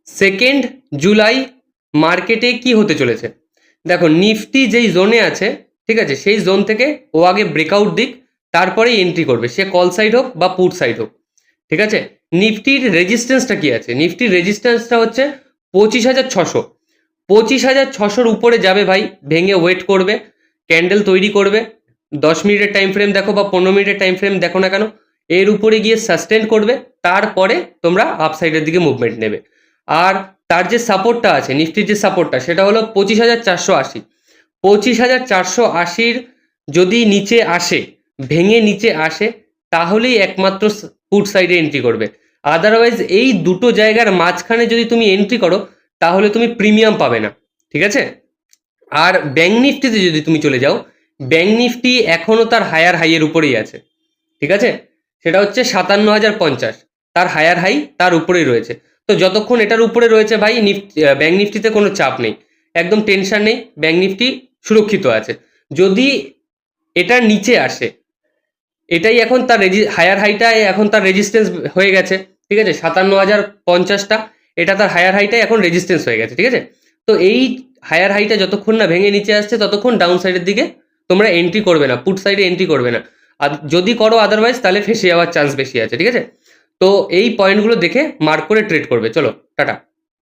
2 জুলাই মার্কেটে কি হতে চলেছে? দেখো নিফটি যেই জোনে আছে, ঠিক আছে, সেই জোন থেকে ও আগে ব্রেকআউট দিক, তারপরে এন্ট্রি করবে, সে কল সাইড হোক বা পুট সাইড হোক, ঠিক আছে। নিফটির রেজিস্ট্যান্সটা কি আছে? নিফটির রেজিস্ট্যান্সটা হচ্ছে 25,600। 25,600 উপরে যাবে ভাই, ভেঙে ওয়েট করবে, ক্যান্ডেল তৈরি করবে, 10 মিনিটের টাইম ফ্রেম দেখো বা 15 মিনিটের টাইম ফ্রেম দেখো না কেন, এর উপরে গিয়ে সাস্টেন করবে, তারপরে তোমরা আপসাইডের দিকে মুভমেন্ট নেবে। আর তার যে সাপোর্টটা আছে, নিফটির যে সাপোর্টটা, সেটা হলো 25,480। 25,480 যদি নিচে আসে, ভেঙে নিচে আসে, তাহলেই একমাত্র পুট সাইডে এন্ট্রি করবে। আদারওয়াইজ এই দুটো জায়গার মাঝখানে যদি তুমি এন্ট্রি করো, তাহলে তুমি প্রিমিয়াম পাবে না, ঠিক আছে। আর ব্যাঙ্ক নিফটিতে যদি তুমি চলে যাও, ব্যাঙ্ক নিফটি এখনো তার হায়ার হাইয়ের উপরেই আছে, ঠিক আছে। সেটা হচ্ছে 57,050, তার হায়ার হাই তার উপরেই রয়েছে। তো যতক্ষণ এটার উপরে রয়েছে ভাই, ব্যাঙ্ক নিফটিতে কোনো চাপ নেই, একদম টেনশন নেই, ব্যাঙ্ক নিফটি সুরক্ষিত আছে। যদি এটার নিচে আসে, এটাই এখন তার হায়ার হাইটাই এখন তার রেজিস্ট্যান্স হয়ে গেছে, ঠিক আছে, 57,050টা, এটা তার হায়ার হাইটাই এখন রেজিস্ট্যান্স হয়ে গেছে, ঠিক আছে। তো এই হায়ার হাইটা যতক্ষণ না ভেঙে নিচে আসছে, ততক্ষণ ডাউন সাইডের দিকে তোমরা এন্ট্রি করবে না, পুট সাইডে এন্ট্রি করবে না। আর যদি করো আদারওয়াইজ, তাহলে ফেসে যাওয়ার চান্স বেশি আছে, ঠিক আছে। তো এই পয়েন্টগুলো দেখে মার্ক করে ট্রেড করবে। চলো টাটা।